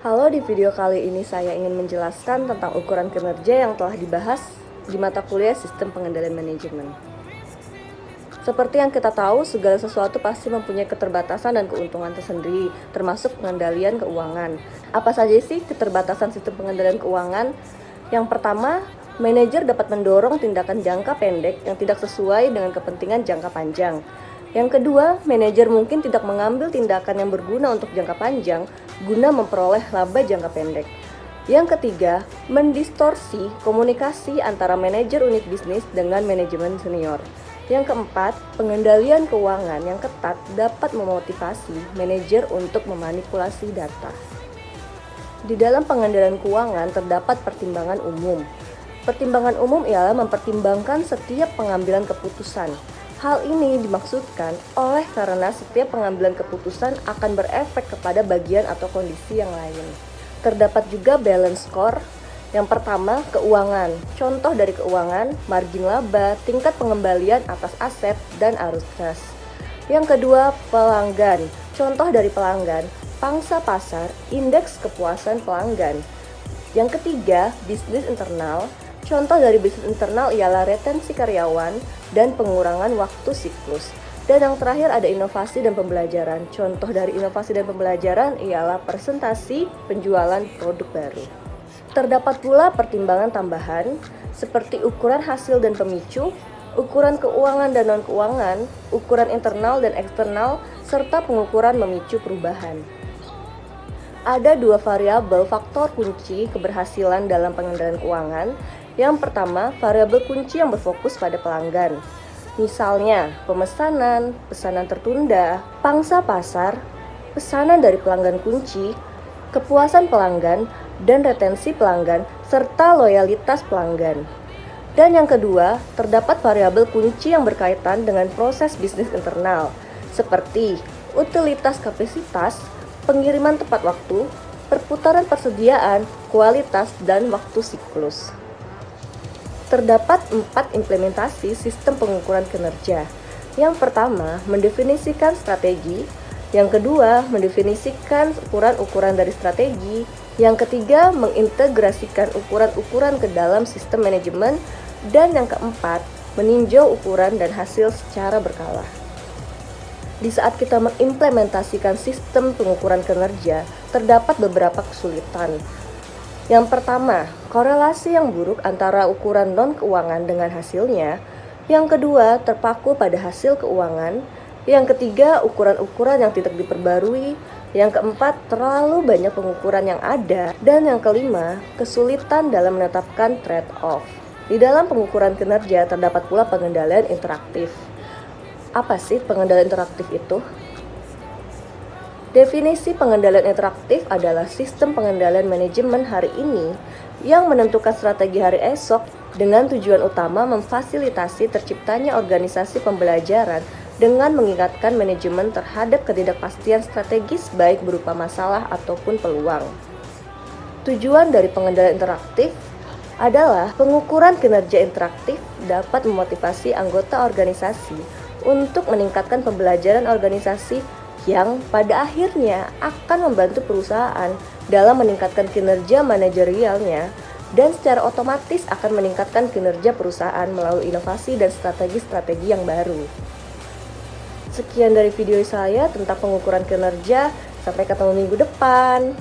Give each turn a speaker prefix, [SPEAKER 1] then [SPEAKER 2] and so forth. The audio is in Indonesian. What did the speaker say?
[SPEAKER 1] Halo, di video kali ini saya ingin menjelaskan tentang ukuran kinerja yang telah dibahas di mata kuliah Sistem Pengendalian Manajemen. Seperti yang kita tahu, segala sesuatu pasti mempunyai keterbatasan dan keuntungan tersendiri, termasuk pengendalian keuangan. Apa saja sih keterbatasan sistem pengendalian keuangan? Yang pertama, manajer dapat mendorong tindakan jangka pendek yang tidak sesuai dengan kepentingan jangka panjang. Yang kedua, manajer mungkin tidak mengambil tindakan yang berguna untuk jangka panjang guna memperoleh laba jangka pendek. Yang ketiga, mendistorsi komunikasi antara manajer unit bisnis dengan manajemen senior. Yang keempat, pengendalian keuangan yang ketat dapat memotivasi manajer untuk memanipulasi data. Di dalam pengendalian keuangan terdapat pertimbangan umum. Pertimbangan umum ialah mempertimbangkan setiap pengambilan keputusan. Hal ini dimaksudkan oleh karena setiap pengambilan keputusan akan berefek kepada bagian atau kondisi yang lain. Terdapat juga balance score. Yang pertama, keuangan. Contoh dari keuangan, margin laba, tingkat pengembalian atas aset, dan arus kas. Yang kedua, pelanggan. Contoh dari pelanggan, pangsa pasar, indeks kepuasan pelanggan. Yang ketiga, bisnis internal. Contoh dari bisnis internal ialah retensi karyawan dan pengurangan waktu siklus. Dan yang terakhir ada inovasi dan pembelajaran. Contoh dari inovasi dan pembelajaran ialah presentasi penjualan produk baru. Terdapat pula pertimbangan tambahan seperti ukuran hasil dan pemicu, ukuran keuangan dan non-keuangan, ukuran internal dan eksternal, serta pengukuran memicu perubahan. Ada dua variabel faktor kunci keberhasilan dalam pengendalian keuangan. Yang pertama, variabel kunci yang berfokus pada pelanggan. Misalnya, pemesanan, pesanan tertunda, pangsa pasar, pesanan dari pelanggan kunci, kepuasan pelanggan, dan retensi pelanggan, serta loyalitas pelanggan. Dan yang kedua, terdapat variabel kunci yang berkaitan dengan proses bisnis internal, seperti utilitas kapasitas, pengiriman tepat waktu, perputaran persediaan, kualitas, dan waktu siklus. Terdapat 4 implementasi sistem pengukuran kinerja. Yang pertama, mendefinisikan strategi. Yang kedua, mendefinisikan ukuran-ukuran dari strategi. Yang ketiga, mengintegrasikan ukuran-ukuran ke dalam sistem manajemen. Dan yang keempat, meninjau ukuran dan hasil secara berkala. Di saat kita mengimplementasikan sistem pengukuran kinerja, terdapat beberapa kesulitan. Yang pertama, korelasi yang buruk antara ukuran non-keuangan dengan hasilnya. Yang kedua, terpaku pada hasil keuangan. Yang ketiga, ukuran-ukuran yang tidak diperbarui. Yang keempat, terlalu banyak pengukuran yang ada. Dan yang kelima, kesulitan dalam menetapkan trade-off. Di dalam pengukuran kinerja terdapat pula pengendalian interaktif. Apa sih pengendalian interaktif itu? Definisi pengendalian interaktif adalah sistem pengendalian manajemen hari ini yang menentukan strategi hari esok dengan tujuan utama memfasilitasi terciptanya organisasi pembelajaran dengan mengingatkan manajemen terhadap ketidakpastian strategis baik berupa masalah ataupun peluang. Tujuan dari pengendalian interaktif adalah pengukuran kinerja interaktif dapat memotivasi anggota organisasi untuk meningkatkan pembelajaran organisasi yang pada akhirnya akan membantu perusahaan dalam meningkatkan kinerja manajerialnya dan secara otomatis akan meningkatkan kinerja perusahaan melalui inovasi dan strategi-strategi yang baru. Sekian dari video saya tentang pengukuran kinerja. Sampai ketemu minggu depan.